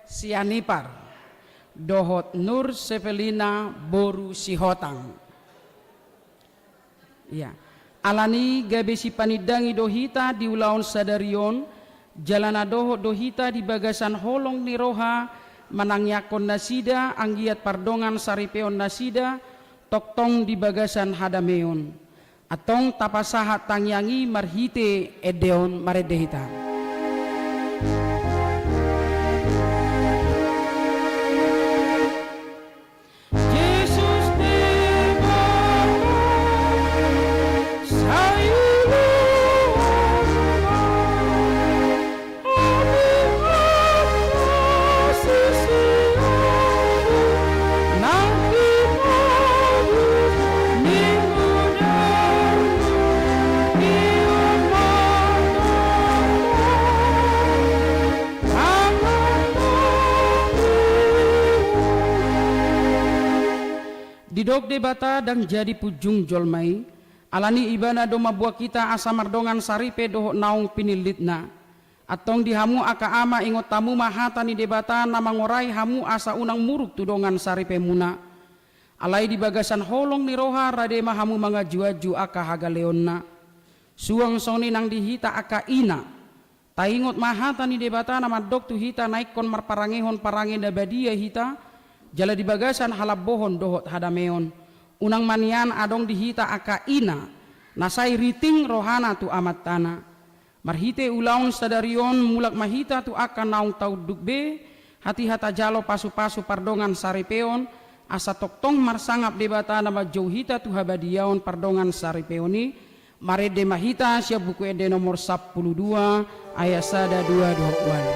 Sianipar dohot Nur Sepelina Boru Sihotang. Ya, alani gabe si panidangi dohita di ulaun sadarion jalana dohot dohita di bagasan holong niroha manangyakon nasida anggiat pardongan saripeon nasida toktong di bagasan hadameon atong tapasahat tangyangi marhite edeon maredehita. Didok debata dan jadi pujung jolmai alani ibana doma buah kita asa mardongan saripe doho naung pinilitna atong dihamu aka ama ingot tamu mahata ni debata nama ngorai hamu asa unang muruk tudongan saripe muna alai di bagasan holong ni roha rade mahamu mga juaju aka hagaleonna suang soni nang dihita aka ina taingot mahata ni debata nama dok tu hita naikon marparangehon parange dabadia hita jala di bagasan halabohon dohot hadameon unang manian adong dihita aka ina nasai riting rohana tu amat tanah marhite ulaun sadarion mulak mahita tu aka naung tau dukbe hati hata jalo pasu-pasu pardongan saripeon asa toktong marsangap debata nama jauhita tu habadiaon pardongan saripeoni marede mahita siap buku ede nomor 12 ayat sada 2 dohwan.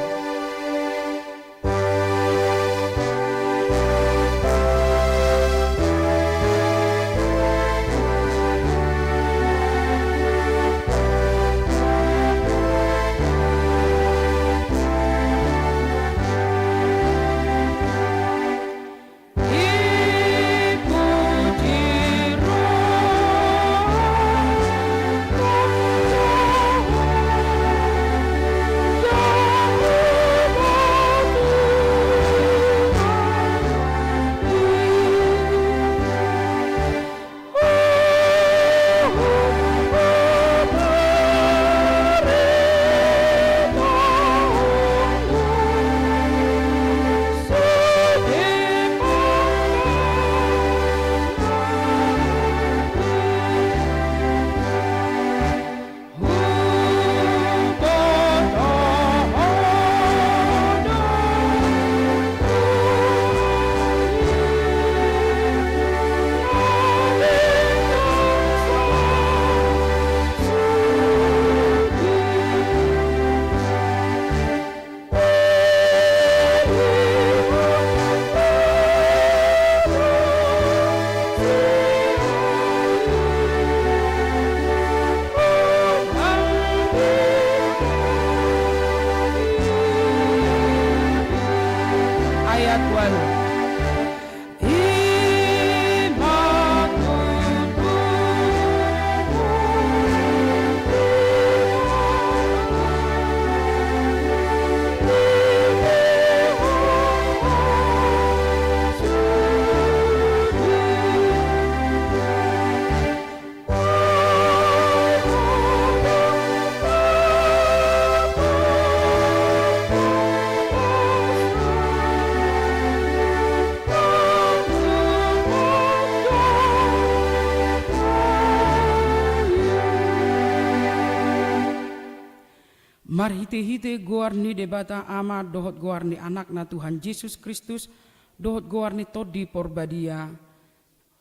Marhite-hite goarni debata ama dohot goarni anak na Tuhan Yesus Kristus dohot goarni todi porbadia.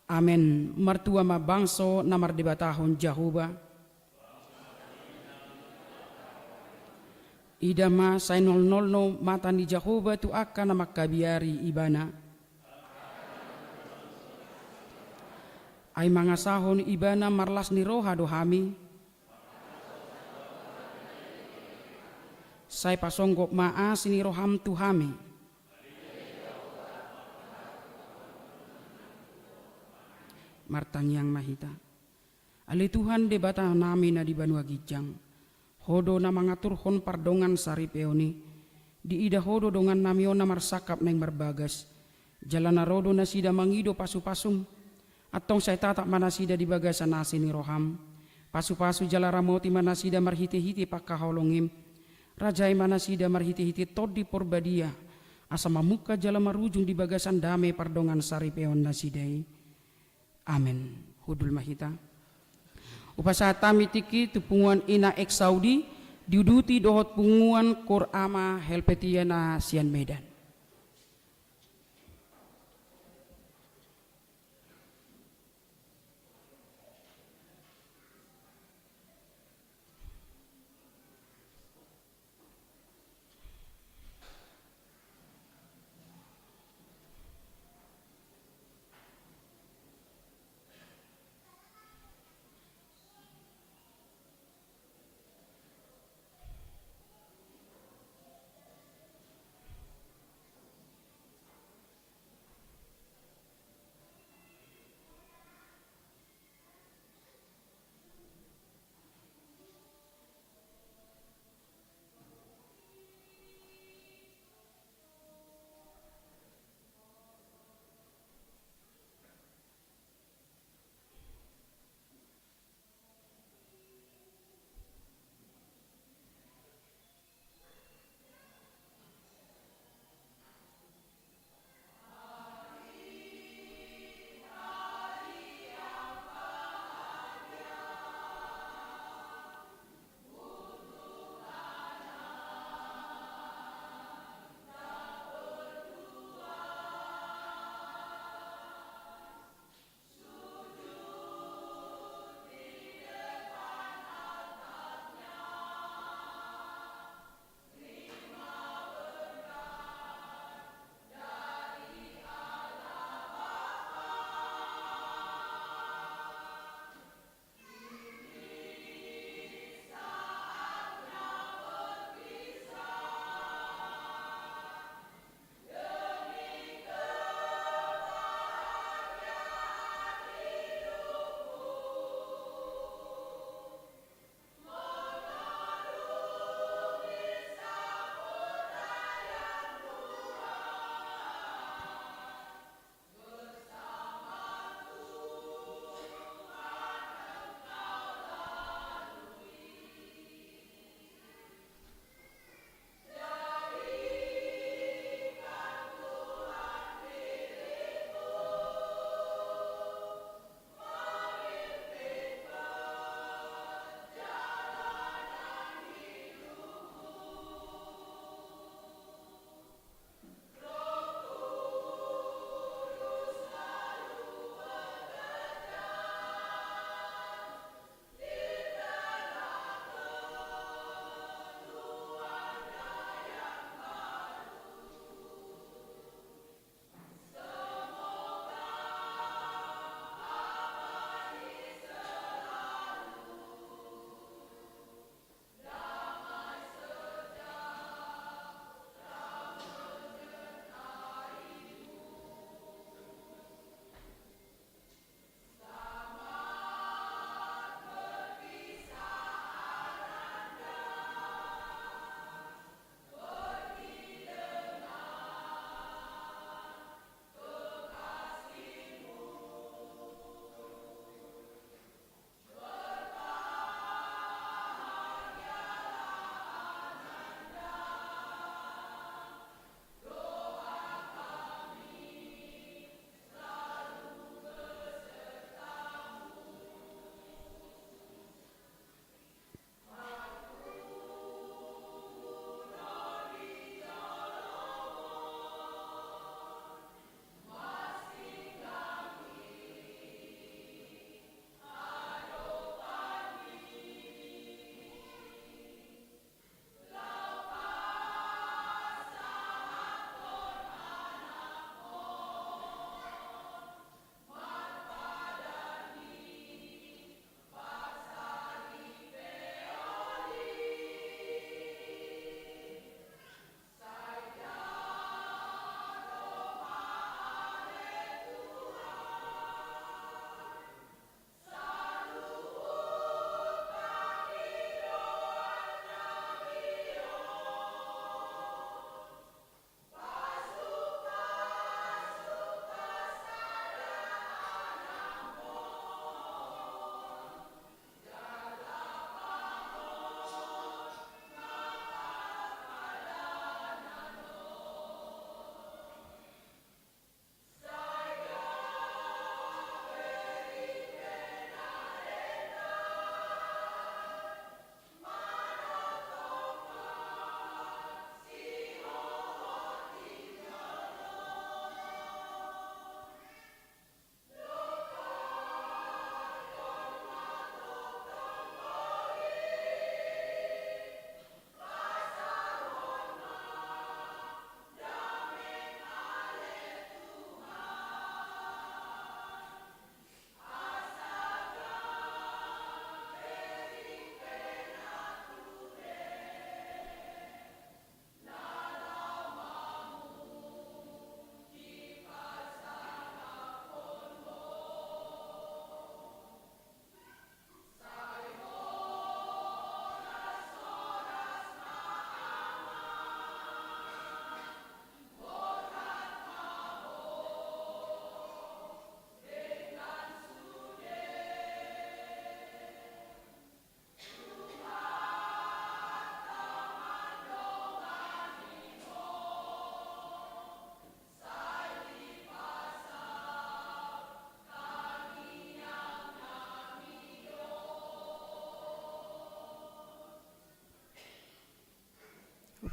Amen. Martua ma bangso namar debatahon Jahoba. Idama say nol no mata ni Jahoba tu akan nama kabiari ibana. Ay mga sahon ibana marlas ni roha dohami. Say pasonggok maa sini roham tuhami. Martang yang mahita. Ali Tuhan debata nami na di Banua Gijang. Hodo na mangatur hon pardongan saripeoni. di ida hodo dongan namiona marsakap neng marbagas jalan rodo nasida mangido pasu-pasum atong saya tatak manasida di bagasan nasi ni roham pasu-pasu jala ramoti manasida marhiti-hiti pakkaholongim rajai manasida marhiti-hiti tod di porbadia asa mamuka jala marujung di bagasan dame pardongan saripeon nasidai. Amin. Hudul mahita upasatami tiki tupunguan ina ek Saudi diuduti dohot punguan Korama Helpetiana Sian Medan.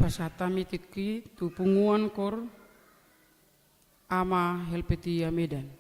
pasatami tiki tupunguan kor ama Helvetia Medan.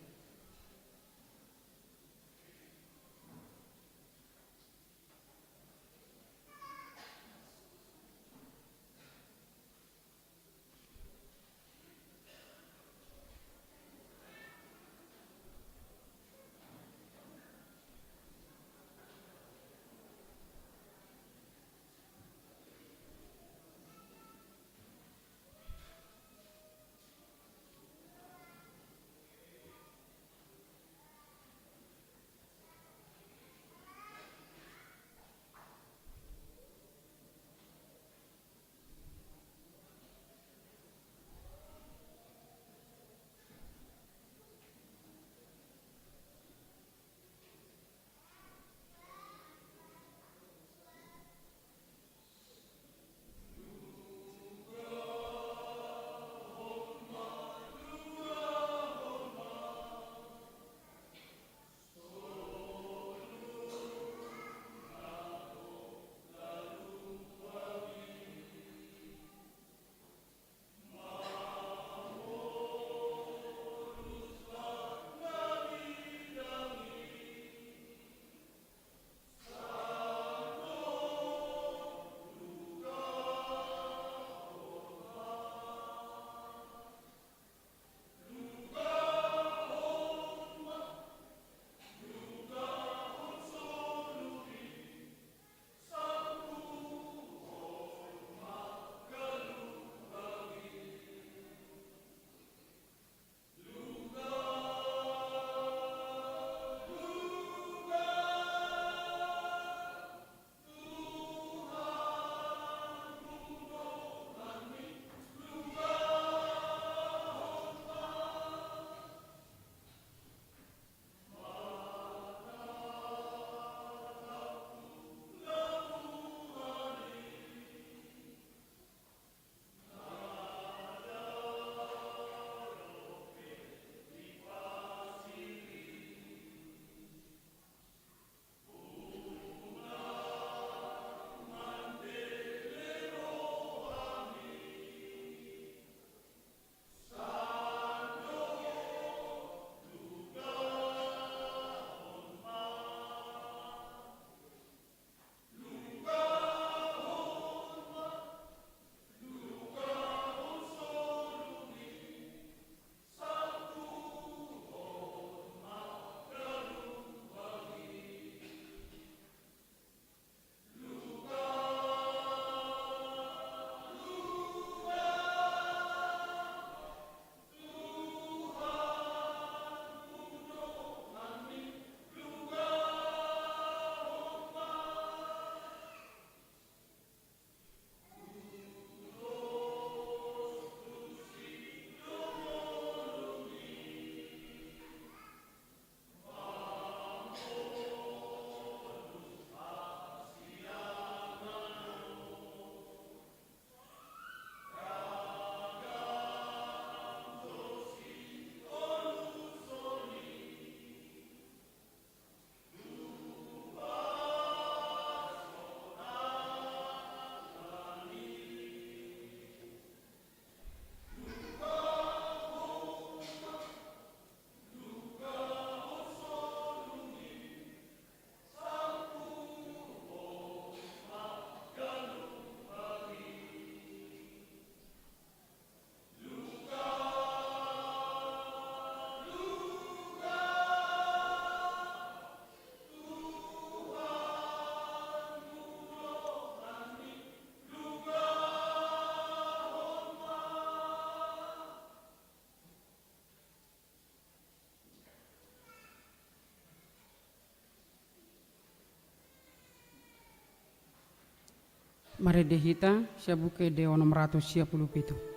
Mari dehita sabuke deo 637.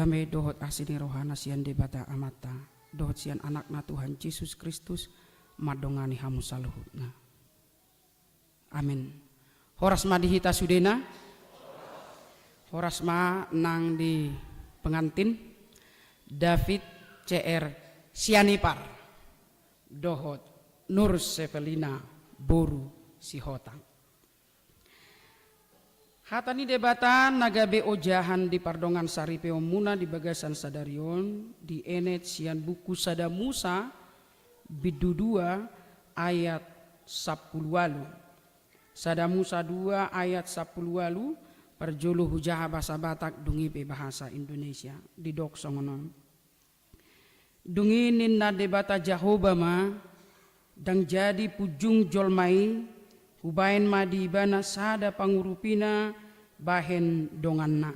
Dame dohot asini rohana sian debata amata. Dohot sian anakna Tuhan Yesus Kristus madongani hamu saluhutna. Amin. Horas ma dihita sudena. Horas ma nang di pengantin David CR Sianipar dohot Nur Sevelina Boru Sihotang. Hatani debatan nagabe ojahan di pardongan saripe omuna di bagasan sadarion di enet sian buku sada Musa bidu 2 ayat 10 walu. Sada Musa 2 ayat 10 walu perjulu hujaha bahasa Batak dungipe bahasa Indonesia di dok songonon. Dunginin na debata Jahoba ma dang jadi pujung jolmai hubain madi bana sada pangurupina bahen donganna.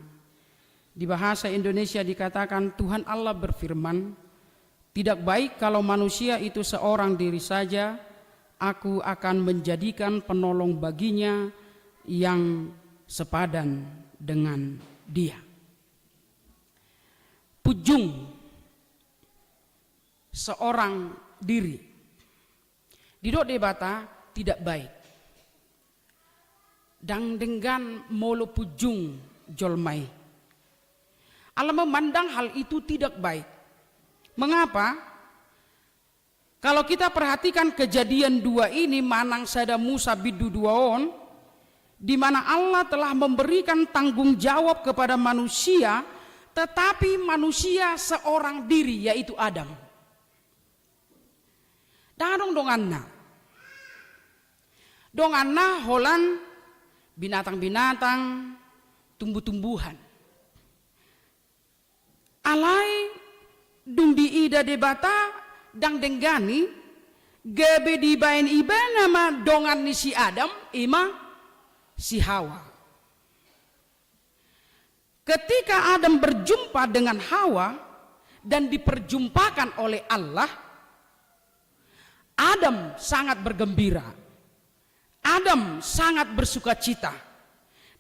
Di bahasa Indonesia dikatakan Tuhan Allah berfirman, tidak baik kalau manusia itu seorang diri saja, aku akan menjadikan penolong baginya yang sepadan dengan dia. Pujung seorang diri di dok debata tidak baik. Dang dengan molo pujung jolmai. Allah memandang hal itu tidak baik. Mengapa? Kalau kita perhatikan kejadian 2 ini manang sada Musa bidu 2 on, di mana Allah telah memberikan tanggung jawab kepada manusia, tetapi manusia seorang diri yaitu Adam. Darong donganna holan binatang-binatang, tumbuh-tumbuhan. Alai dung di ida debata dang denggani gabe di bain iba nama dongan ni si Adam ima si Hawa. Ketika Adam berjumpa dengan Hawa dan diperjumpakan oleh Allah, Adam sangat bergembira. Adam sangat bersuka cita.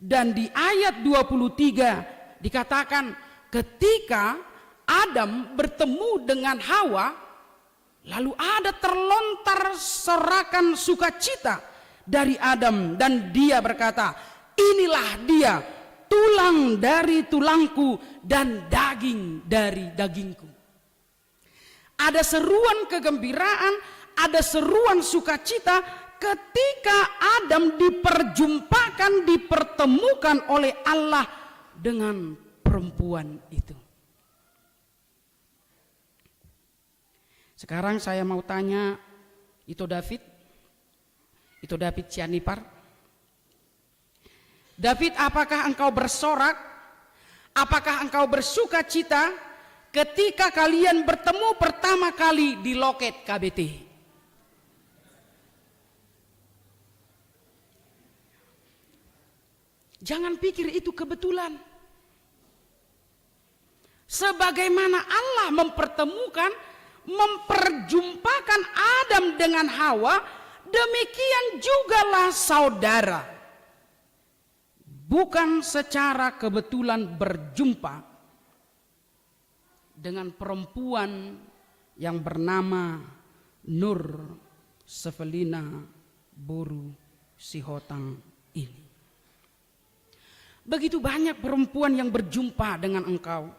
Dan di ayat 23 dikatakan ketika Adam bertemu dengan Hawa, lalu ada terlontar sorakan sukacita dari Adam dan dia berkata, inilah dia, tulang dari tulangku dan daging dari dagingku. Ada seruan kegembiraan, ada seruan sukacita ketika Adam dipertemukan oleh Allah dengan perempuan itu. Sekarang saya mau tanya, itu David Sianipar. David, apakah engkau bersorak? Apakah engkau bersuka cita ketika kalian bertemu pertama kali di loket KBT? Jangan pikir itu kebetulan. Sebagaimana Allah memperjumpakan Adam dengan Hawa, demikian jugalah saudara. Bukan secara kebetulan berjumpa dengan perempuan yang bernama Nur Sevelina Boru Sihotang ini. Begitu banyak perempuan yang berjumpa dengan engkau.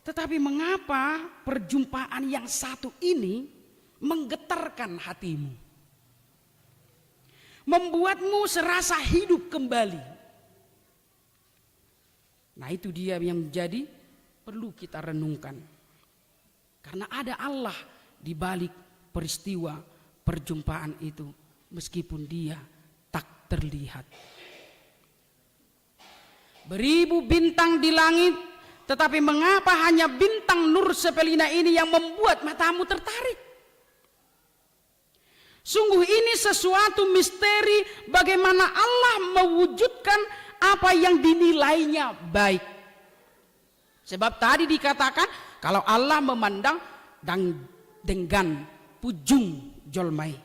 Tetapi mengapa perjumpaan yang satu ini menggetarkan hatimu? Membuatmu serasa hidup kembali. Nah, itu dia yang menjadi perlu kita renungkan. Karena ada Allah di balik peristiwa perjumpaan itu, meskipun dia tak terlihat. Beribu bintang di langit, tetapi mengapa hanya bintang Nur Sevelina ini yang membuat matamu tertarik? Sungguh ini sesuatu misteri bagaimana Allah mewujudkan apa yang dinilainya baik. Sebab tadi dikatakan kalau Allah memandang dengan pujung jolmai.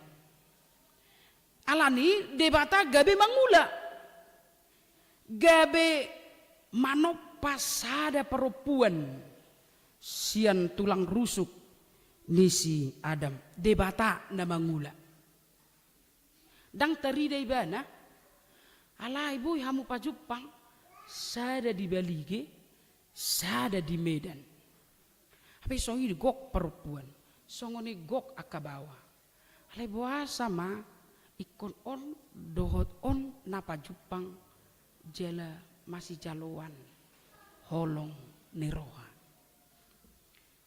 Alani debata gabe mangula. Gabe manop apa sada perempuan sian tulang rusuk nisi Adam debata na mangula dang terida ibana alai boy hamu pajupang sada di Balige sada di Medan tapi songi gok perempuan songoni gok akabawa alai boa sama ikon on dohot on napa jupang jela masih jaluan holong niroha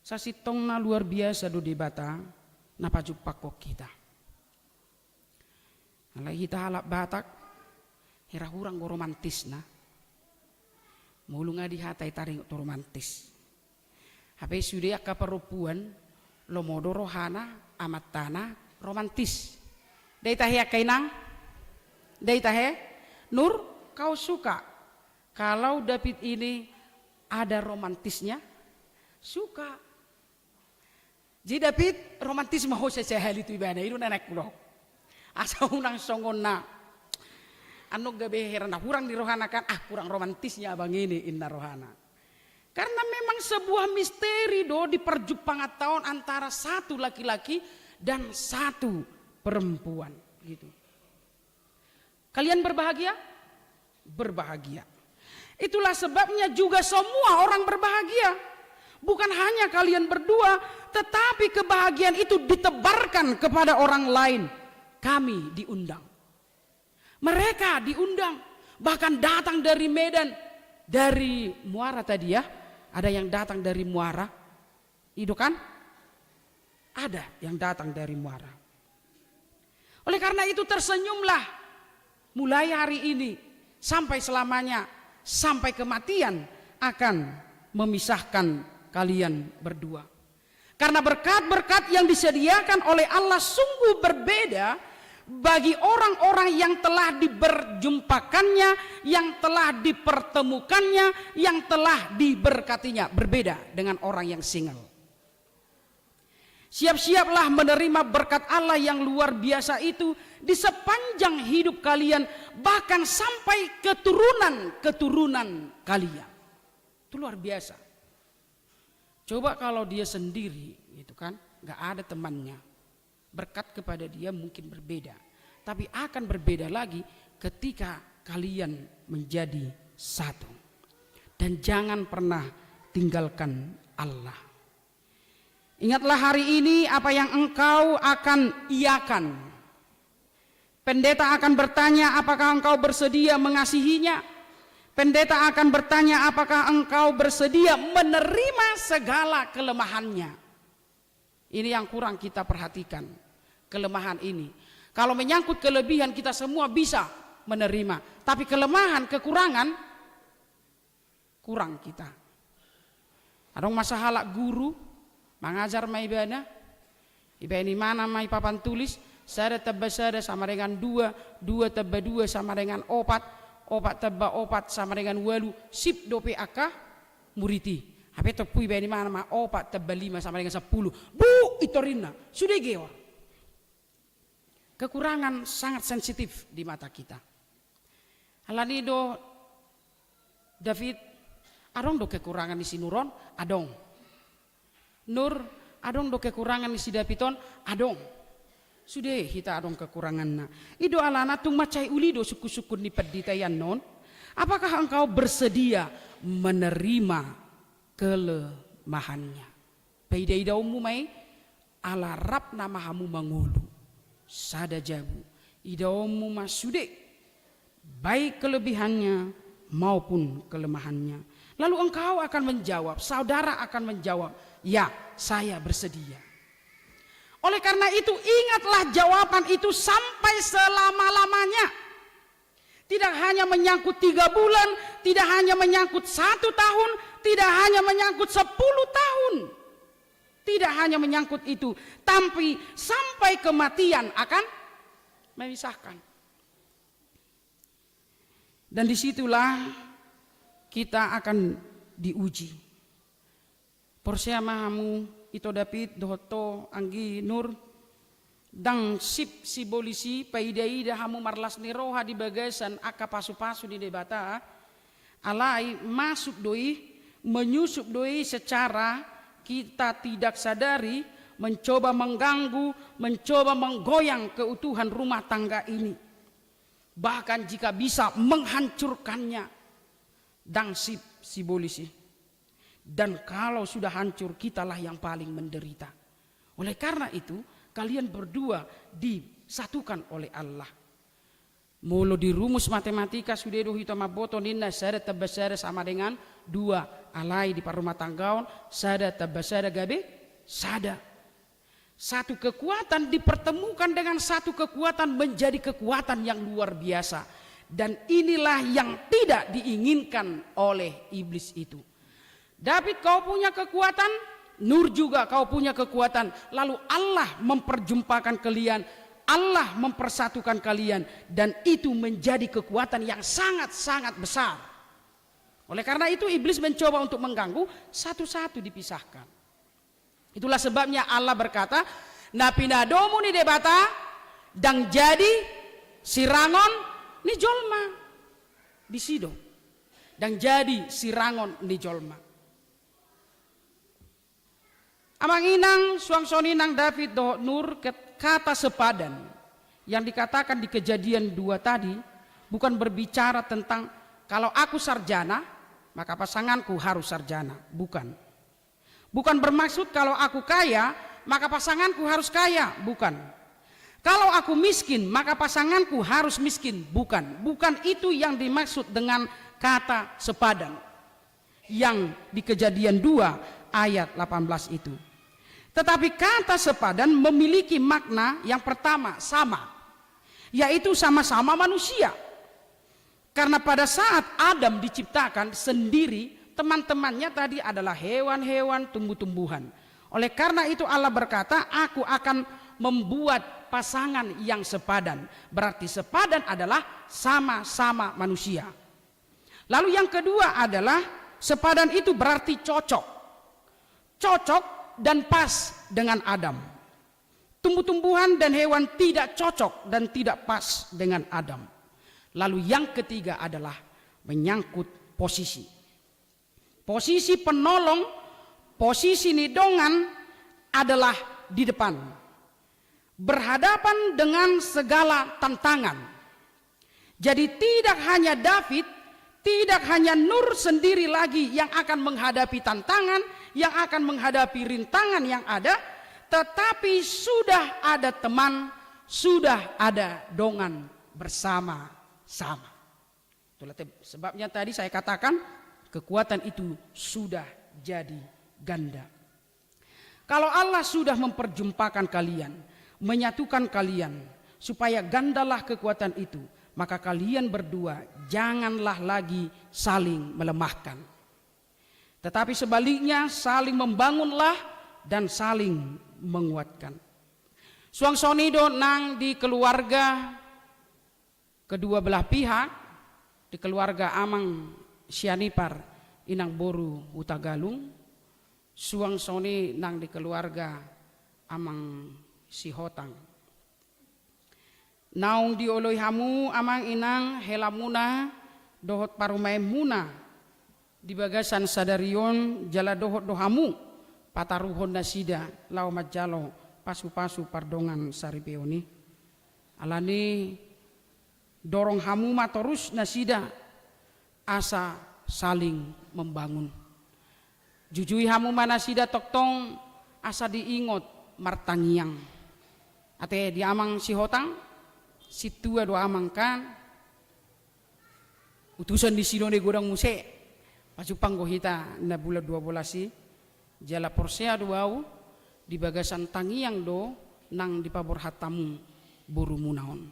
sasitong na luar biasa do debata napa jupak kok kita alai kita halap batak hira hurang go romantis na mulu nga di hatai taring to romantis hape sudah ka perempuan lomodo rohana amat tanah romantis dai tahe kainang dai tahe Nur kau suka kalau David ini ada romantisnya? Suka. Jadi David romantis mau sesehal itu ibana itu nenek kulo. Asa unang songon na. Anu gabe herana kurang di rohana kan kurang romantisnya abang ini inna rohana. Karena memang sebuah misteri do di perjumpaan tahun antara satu laki-laki dan satu perempuan gitu. Kalian berbahagia? Berbahagia. Itulah sebabnya juga semua orang berbahagia. Bukan hanya kalian berdua, tetapi kebahagiaan itu ditebarkan kepada orang lain. Kami diundang. Mereka diundang. Bahkan datang dari Medan. Dari Muara tadi ya. Ada yang datang dari Muara. Itu kan? Ada yang datang dari Muara. Oleh karena itu tersenyumlah. Mulai hari ini sampai selamanya. Sampai kematian akan memisahkan kalian berdua. Karena berkat-berkat yang disediakan oleh Allah sungguh berbeda bagi orang-orang yang telah diberjumpakannya, yang telah dipertemukannya, yang telah diberkatinya. Berbeda dengan orang yang single. Siap-siaplah menerima berkat Allah yang luar biasa itu di sepanjang hidup kalian, bahkan sampai keturunan kalian. Itu luar biasa. Coba kalau dia sendiri gitu kan, nggak ada temannya, berkat kepada dia mungkin berbeda, tapi akan berbeda lagi ketika kalian menjadi satu. Dan jangan pernah tinggalkan Allah. Ingatlah hari ini apa yang engkau akan iakan. Pendeta akan bertanya apakah engkau bersedia mengasihinya. Pendeta akan bertanya apakah engkau bersedia menerima segala kelemahannya. Ini yang kurang kita perhatikan. Kelemahan ini. Kalau menyangkut kelebihan kita semua bisa menerima. Tapi kelemahan, kekurangan, kurang kita. Ada masalah guru mengajar mai ibana ibani mana mai papan tulis sada tabba sada sama dengan dua, dua tabba dua sama dengan opat, opat tabba opat sama dengan walu, sip dope aka muriti. Hape topu ibani mana ma opat tabba lima sama dengan 10. Bu itorina sudah geor. Kekurangan sangat sensitif di mata kita. Alanido David adong do kekurangan di sinuron adong. Nur adong do kekurangan isi dapiton adong sudah kita adong kekurangan na ido alana tung macai ulido suku-suku ni peditayan non apakah engkau bersedia menerima kelemahannya peida-idaumu mai ala rap nama hamu mangulu sada jabu idaumu masude baik kelebihannya maupun kelemahannya lalu engkau akan menjawab saudara akan menjawab ya, saya bersedia. Oleh karena itu ingatlah jawaban itu sampai selama-lamanya. Tidak hanya menyangkut 3 bulan, tidak hanya menyangkut 1 tahun, tidak hanya menyangkut 10 tahun. Tidak hanya menyangkut itu, tapi sampai kematian akan memisahkan. Dan disitulah kita akan diuji. Porsia mahamu ito David dohoto anggi Nur dang sip si bolisi paida-ida hamu marlas ni roha di bagasan aka pasu-pasu di debata alai masuk doi, menyusup doi secara kita tidak sadari, mencoba mengganggu, mencoba menggoyang keutuhan rumah tangga ini. Bahkan jika bisa menghancurkannya, dangsip si polisi. Dan kalau sudah hancur, kitalah yang paling menderita. Oleh karena itu, kalian berdua disatukan oleh Allah. Mulu di rumus matematika sudah hitama boto ninna sada tabasara sama dengan 2 alai di rumah tanggaon sada tabasara gabe sada. Satu kekuatan dipertemukan dengan satu kekuatan menjadi kekuatan yang luar biasa. Dan inilah yang tidak diinginkan oleh iblis itu. David, kau punya kekuatan, Nur juga kau punya kekuatan. Lalu Allah memperjumpakan kalian, Allah mempersatukan kalian, dan itu menjadi kekuatan yang sangat-sangat besar. Oleh karena itu iblis mencoba untuk mengganggu, satu-satu dipisahkan. Itulah sebabnya Allah berkata, napinadomu ni debata dan jadi sirangon ni jolma di sido. Dan jadi sirangon ni jolma. Amang inang suang nang David doh Nur kata sepadan yang dikatakan di Kejadian 2 tadi bukan berbicara tentang kalau aku sarjana maka pasanganku harus sarjana, bukan. Bukan bermaksud kalau aku kaya maka pasanganku harus kaya, bukan. Kalau aku miskin maka pasanganku harus miskin, bukan. Bukan itu yang dimaksud dengan kata sepadan yang di Kejadian 2 ayat 18 itu. Tetapi kata sepadan memiliki makna yang pertama sama, yaitu sama-sama manusia. Karena pada saat Adam diciptakan sendiri, teman-temannya tadi adalah hewan-hewan, tumbuh-tumbuhan. Oleh karena itu Allah berkata, aku akan membuat pasangan yang sepadan. Berarti sepadan adalah sama-sama manusia. Lalu yang kedua adalah sepadan itu berarti cocok. Cocok dan pas dengan Adam. Tumbuh-tumbuhan dan hewan tidak cocok dan tidak pas dengan Adam. Lalu yang ketiga adalah menyangkut posisi. Posisi penolong, posisi nidongan adalah di depan. Berhadapan dengan segala tantangan. Jadi tidak hanya David, tidak hanya Nur sendiri lagi yang akan menghadapi tantangan, yang akan menghadapi rintangan yang ada, tetapi sudah ada teman, sudah ada dongan bersama-sama. Itulah sebabnya tadi saya katakan kekuatan itu sudah jadi ganda. Kalau Allah sudah memperjumpakan kalian, menyatukan kalian supaya gandalah kekuatan itu, maka kalian berdua janganlah lagi saling melemahkan. Tetapi sebaliknya saling membangunlah dan saling menguatkan. Suang sonido nang di keluarga kedua belah pihak, di keluarga Amang Sianipar inang boru Utagalung, suang soni nang di keluarga Amang Sihotang. Naung dioloi hamu amang inang helamuna dohot parumai muna di bagasan sadarion jala dohot dohamu pataruhon nasida lau majalo pasu-pasu pardongan saripeoni alani dorong hamu matorus nasida asa saling membangun jujui hamu manasida toktong asa diingot martangiang ate di amang Sihotang situa doa amang kan utusan di sino de godang muse pasupang gohita na bulan 12 jala porsea duau di bagasan tangiang do nang di pabor hatamu buru munaon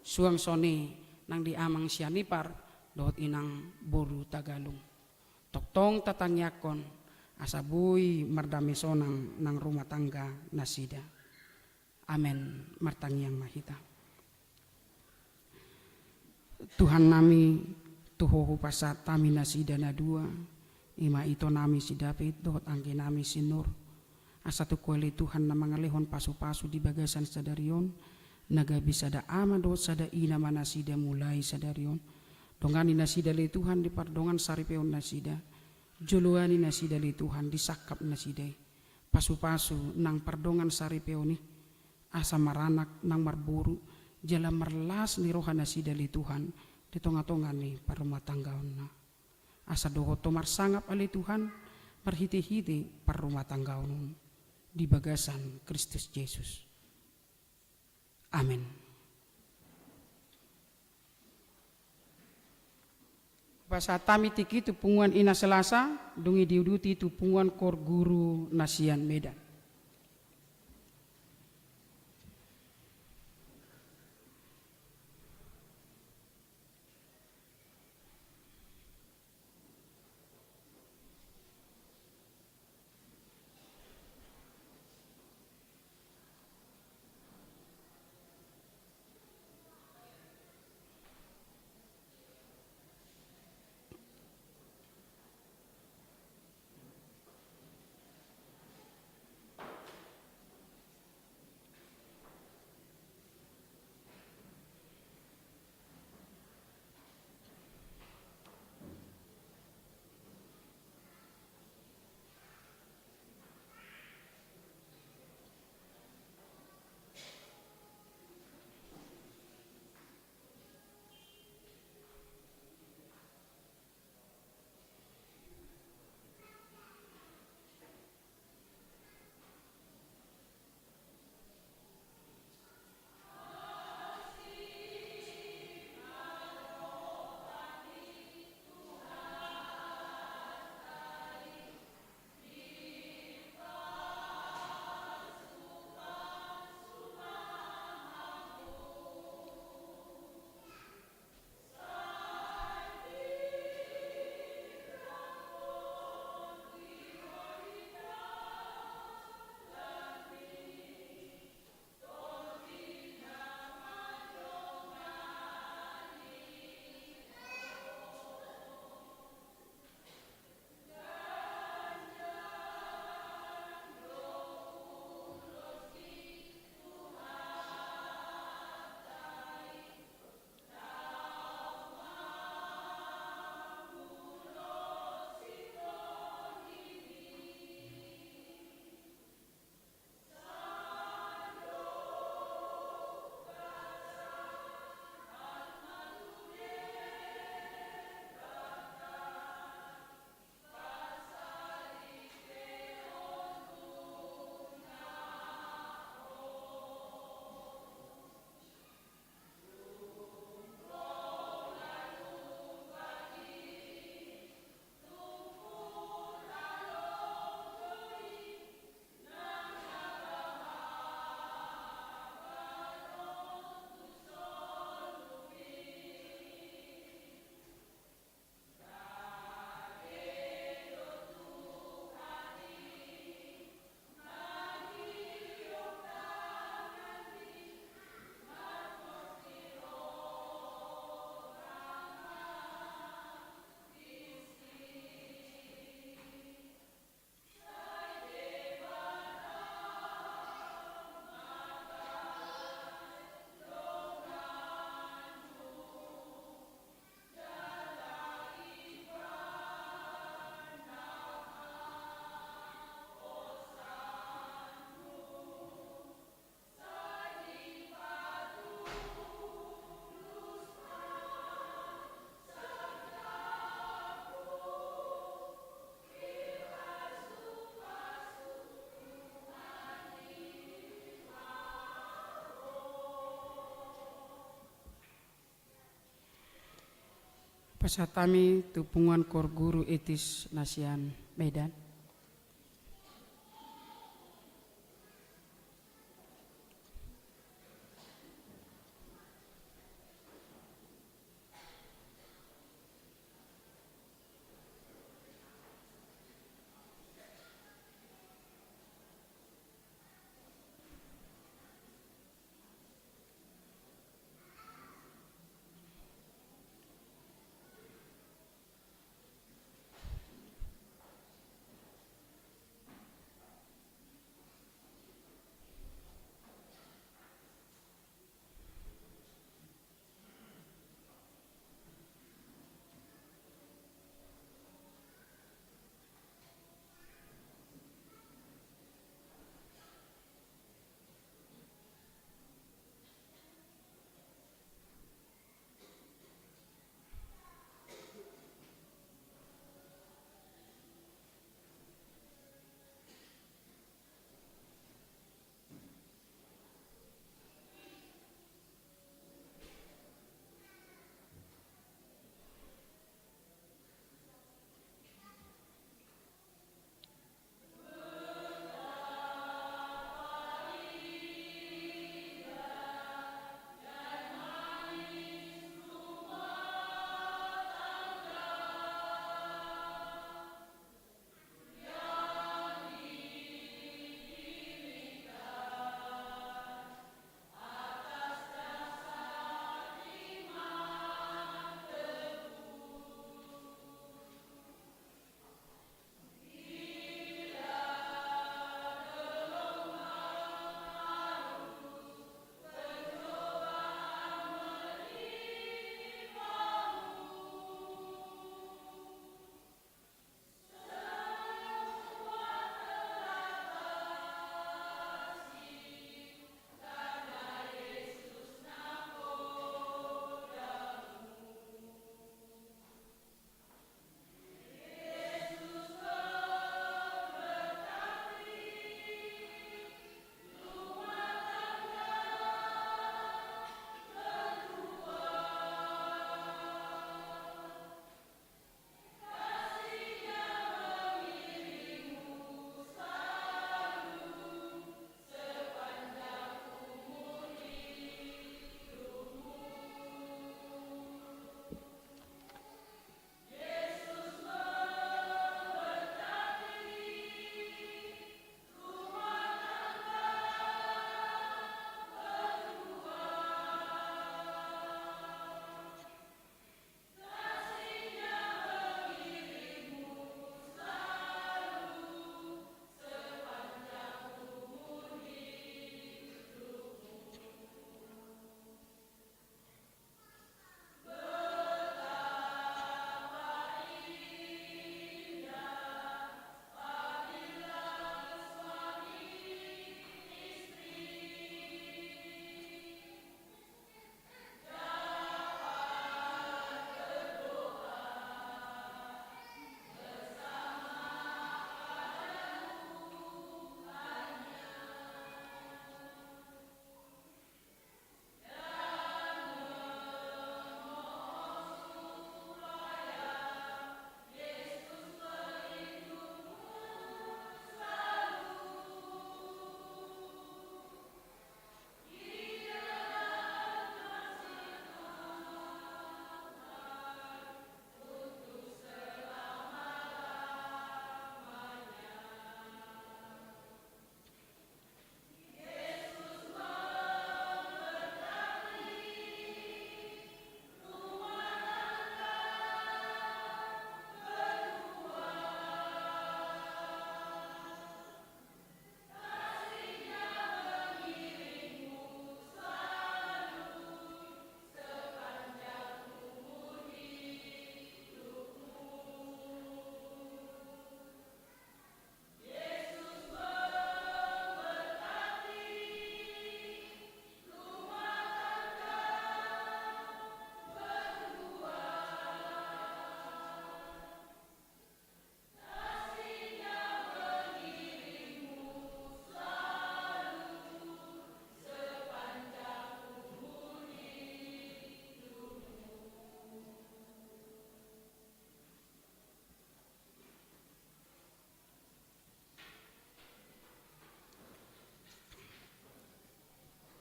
suang sone nang di amang Sianipar dohot inang boru Tagalung toktong tatangyakon asabui mardame sonang nang rumah tangga nasida amen martangiang mahita. Tuhan nami tuhohu pasat tami nasida na dua ima ito nami si David dohot angge nami si Nur asatu kuali Tuhan na mangalehon pasu-pasu di bagasan sadarion naga bisa da ama dohot sada ina manasida mulai sadarion Dongani nasida li Tuhan di pardongan saripeon nasida. Joluani nasida li Tuhan di sakap nasida. Pasu-pasu nang pardongan saripeoni. Asa maranak nang marburu. Jala merlas ni roha nasida li Tuhan. Di tonga-tonga ni parumah tanggaon na. Asa dohoto marsangap ali Tuhan. Parhiti-hiti parumah tanggaon. Di bagasan Kristus Yesus. Amin. Basa tami tiki tupungan ina Selasa, dungi diuduti tupungan kor guru nasian Medan. Pasatami tupungan kor guru etis nasian Medan.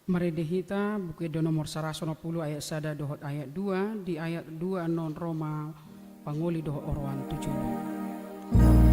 Mari dihita buku do nomor 110 ayat 1 dohot ayat 2 di ayat 2 non Roma panguli dohot oroan 7.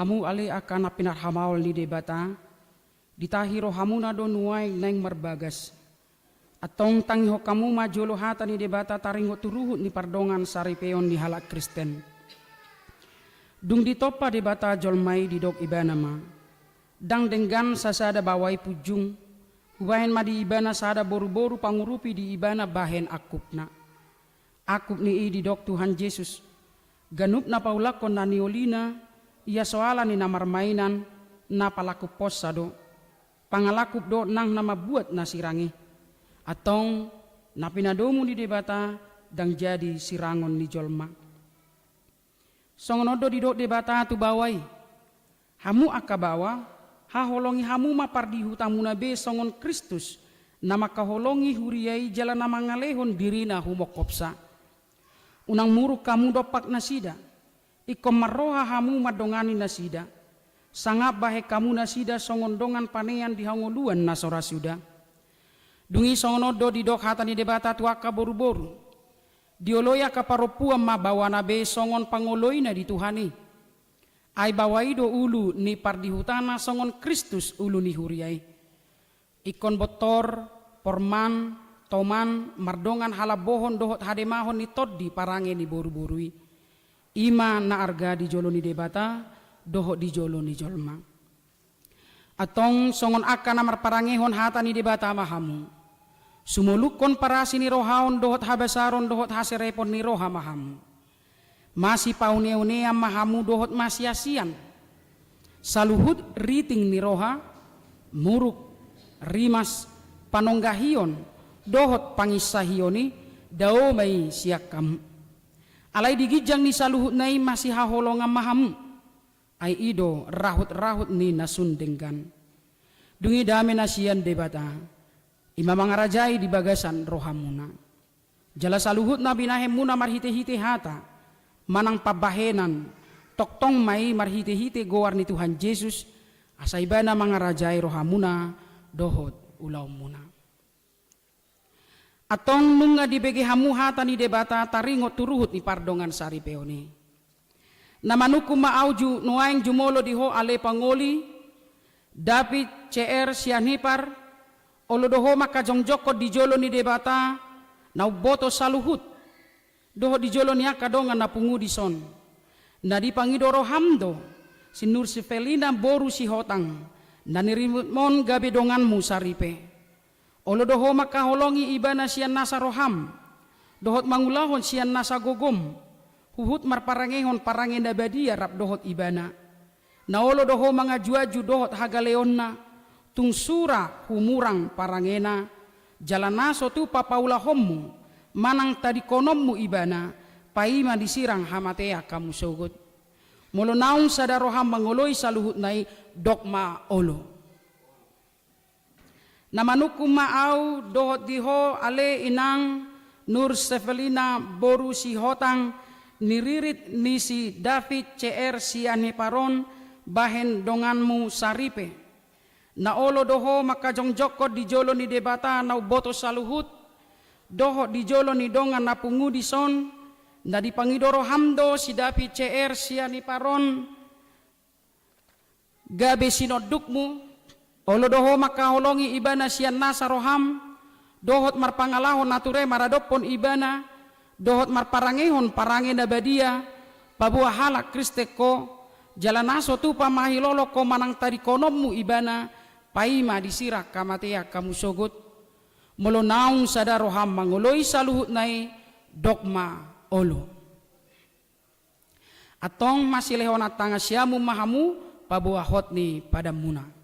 Hamu ali akan apinar hamaul ni debata ditahiro hamu na do nuai neng merbagas atong tangiho kamu majolo hata ni debata taringo turuhut ni pardongan saripeon di halak Kristen dung ditopa debata jolmai di dok ibana ma dang denggan sasada bawai pujung hubahen ma di ibana sada boru-boru pangurupi di ibana bahen akupna akup ni di dok Tuhan Yesus ganup na paulakon na niolina ia soalan ni namar mainan na palaku pos sado pangalakup do nang nama buat nasirangi atong na pinadomu di debata dang jadi sirangon ni jolma songonodo di do debata tu bawai hamu akabawa haholongi hamu mapardi hutamuna be songon Kristus nama kaholongi huriai jalan nama ngalehon dirina humokopsa unang muruk kamu dopak nasida ikom maroha hamu madongani nasida sangap bahe kamu nasida songondongan panean di hangoluan nasora suda dungi songonodo di dok hatani debata tuaka boru-boru dioloya kaparopuam ma bawana be songon pangoloina di Tuhani ai bawaido ulu ni pardihutana songon Kristus ulu ni huriai ikon botor porman toman mardongan halabohon dohot hademahon ni toddi parange ni boru-borui ima na arga di jolo ni debata dohot di jolo ni jolma atong songon akan namar parangehon hata ni debata mahamu sumulukon parasi ni rohaon dohot habasaron dohot haserepon ni roha mahamu masih paune-unea mahamu dohot masiasian saluhut riting ni roha muruk rimas panonggahion dohot pangisahioni dao mai siakam alai digijang ni saluhut nai masih haholongan mahamu ai ido rahut-rahut ni nasundenggan dungi dame nasian debata ima mangarajai di bagasan rohamuna jala saluhut na binahemuna marhite-hite hata manang pabahenan toktong mai marhite-hite goar ni Tuhan Yesus asaibana mangarajai rohamuna dohot ulaumuna atong nunga dibege hamu hata ni debata taringo turuhut ni pardongan sari peoni namanuku maauju nuaing jumolo diho ale pangoli David CR Sianipar olodoho maka jongjoko di jolo ni debata na boto saluhut doho di jolo ni akadongan na pungu di son na di pangidoro hamdo sinur si Felina boru si hotang na nirimon gabe donganmu saripe olodoho maka holongi ibana sian nasa roham dohot mangulahon sian nasa gogom huhut marparangehon parangenda badia rap dohot ibana na olodoho mga juaju dohot hagaleonna tung sura humurang parangena jalanaso tu papaulahommu manang tadi konommu ibana paima disirang hamatea kamu sogot molo naung sadaroham mangoloi saluhut nai dogma olo namanukum maau dohot diho ale inang Nur Sevelina boru si hotang niririt nisi David CR Sianiparon bahen donganmu saripe na olo doho maka jongjoko di jolo ni debata na boto saluhut doho di jolo ni dongan na pungu di son na di pangidoro hamdo si David CR Sianiparon gabe sinodukmu olo doho maka holongi ibana sian nasa roham dohot marpangalahon nature maradopon ibana dohot marparangehon parangena badia pabuah halak kristeko jalanaso tu pamahilolo ko manang tadi konommu ibana paima disirak kamatea kamu sogot molo naung sadaroham mangoloi saluhut nai dogma olo atong masih lehona tanga siamu mahamu pabuah hotni pada muna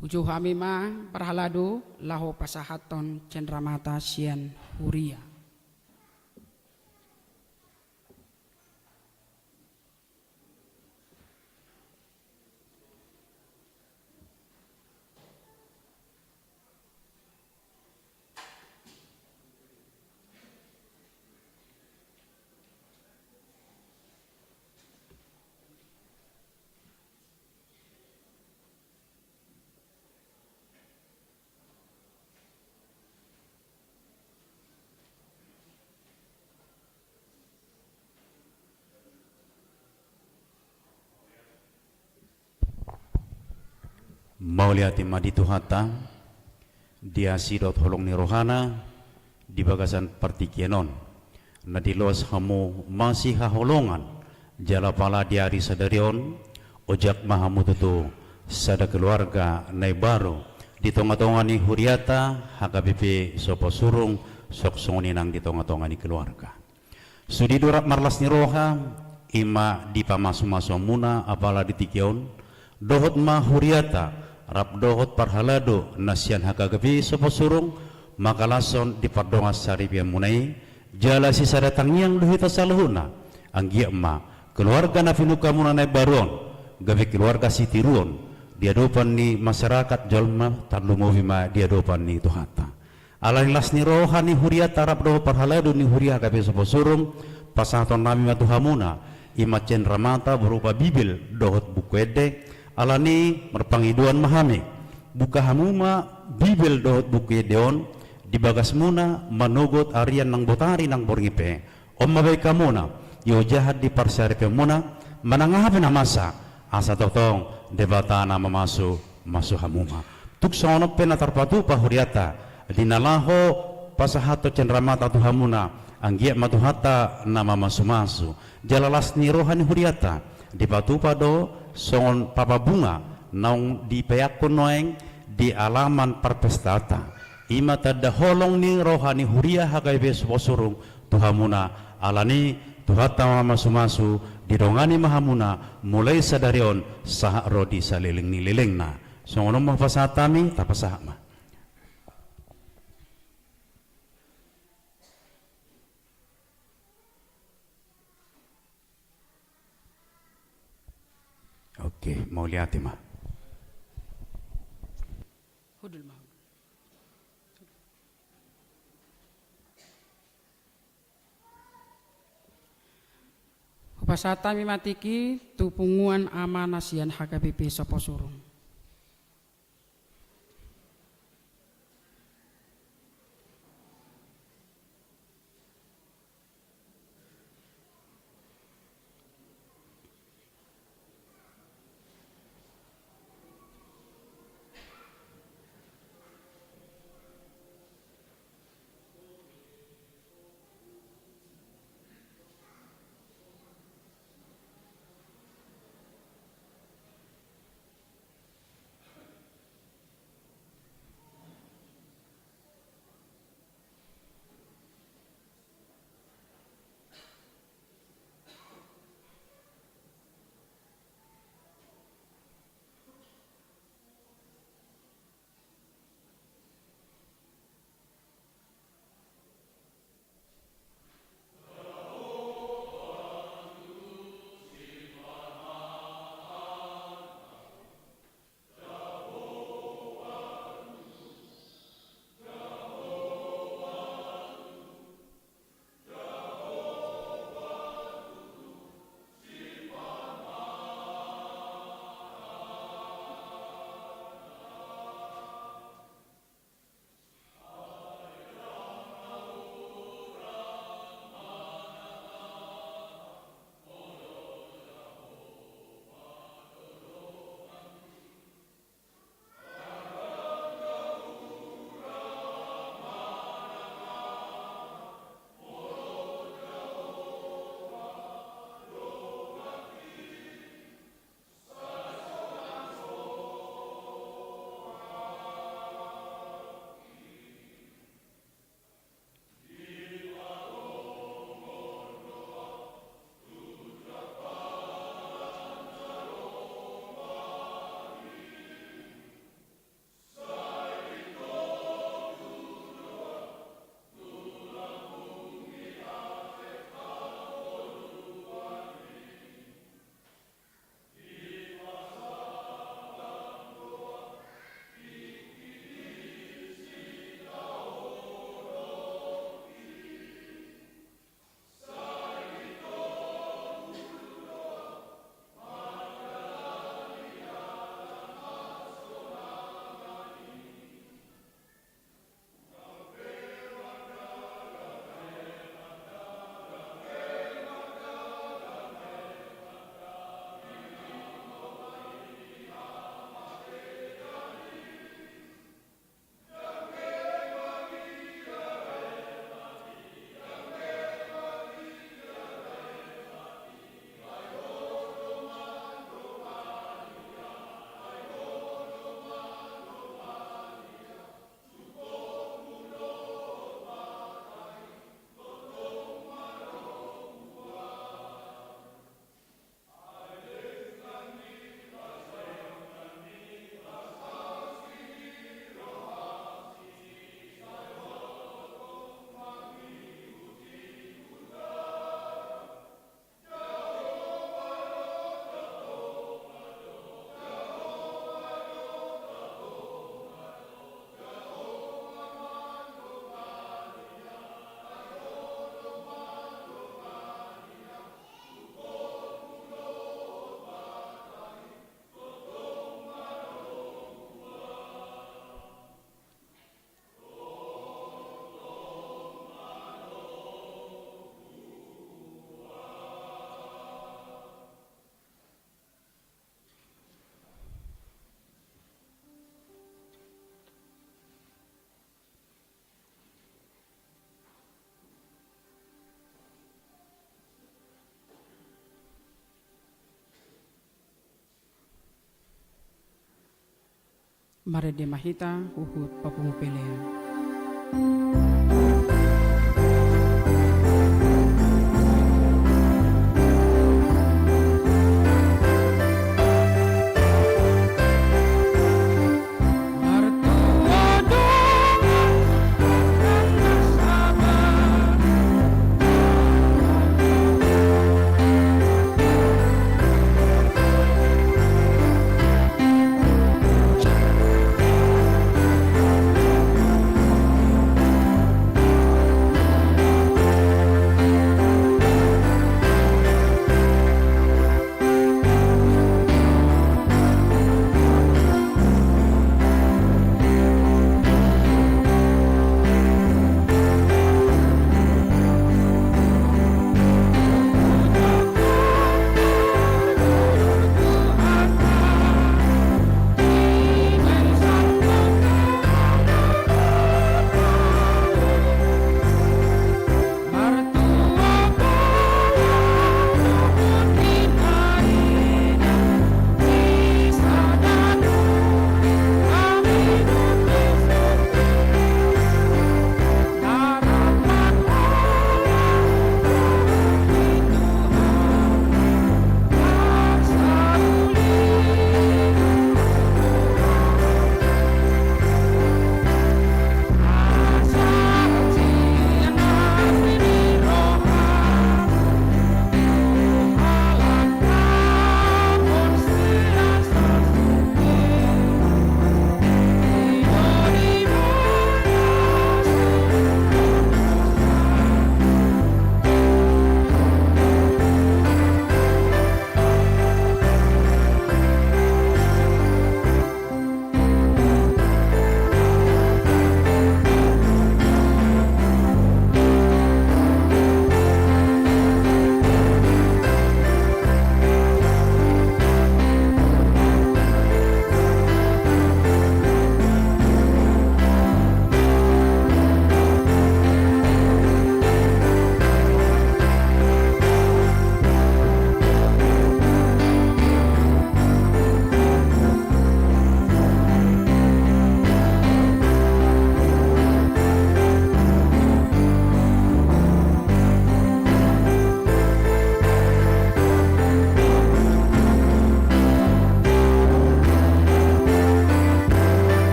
Ujuh hamima parhaladu laho pasahaton cendramata sian huria. Mauliati maditu hata dia sidot holong ni rohana di bagasan partikienon na dilos hamu masih haholongan jala pala diari sadarion ojak mahamu tutu sada keluarga nai baru di tonga-tonga ni huriata HKBP sopo surung sok songoninang di tonga-tonga ni keluarga sudi durak marlas ni roha ima di pamasu-masu muna apala di tikion dohot ma huriata rap dohot parhalado nasian HKBP sopo surung makalason di pardonga saripia munai jala sisa datang yang duhita saluhuna anggia ma keluarga na finuka munanai baron gabe keluarga sitiruon diadopan ni masyarakat jolma tarlungovi ma diadopan ni tuhata alailas ni roha ni huriata rap dohot parhalado ni huria HKBP sopo surung pasaton nami matuhamuna ima cendramata berupa bibil dohot bukwede alani merpangiduan mahame buka hamuma bibil dohot buku deon di bagas muna manogot arian nang botari nang borngipe om mabay kamuna yo jahat di parsaripe muna manangahape na masa asa totong debata na mamasu masu hamuma tuk sonop pe na tarpatu pahuriata dinalaho pasahato cenramata tuhamuna anggiat matuhata nama masumasu jalalas ni rohani huriata di batu pado songon papa bunga naung di peyakun noeng di alaman perpestata ima tada holong ni rohani huria hagai besosurung tuhamuna alani tuhata mama sumasu didongani mahamuna mulai sadarion sahak rodi saliling ni lilingna songono mafasatami tapasahma. Oke, mau lihat mah. Hudul mah. Pasata mimatiki tupunguan amanasian HKBP sapa surung. Mare de mahita uhut papumupelea.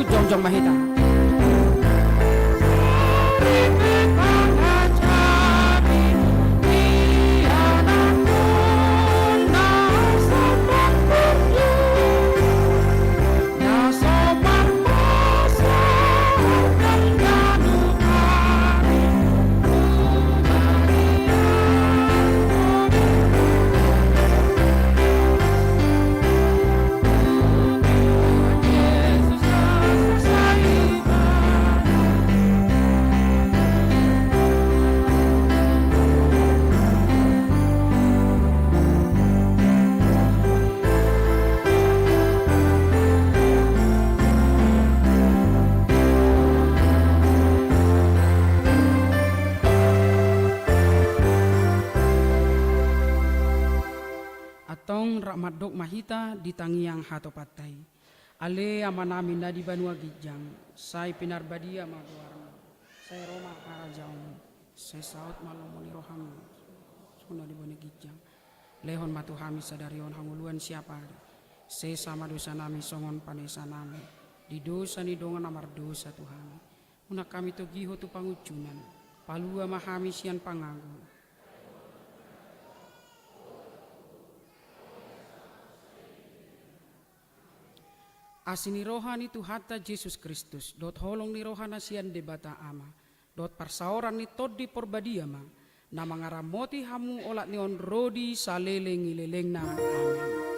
Jongjong Mahita. Atong Rakmadok Mahita di Tangiang Hatopatai. Ale amanami na di Banua Gijang. Say Pinarbadia Magwarno. Say Roma Karajaon. Say Saut Malomoni Roham. Suna di Banua Gijang. Lehon matuhami sadarion hanguluan siapa. Say sama dosa nami songon panesa nami. Di dosa ni dongan amar dosa Tuhan. Una kami to giho tu pangucunan. Palua mahami sian pangagu. Asini rohani tu hatta Yesus Kristus, dot holong ni rohana sian debata ama, dot parsaoran ni todi porbadia ma, na mangaramoti hamu olat ni on rodi saleleng ileleng na amin.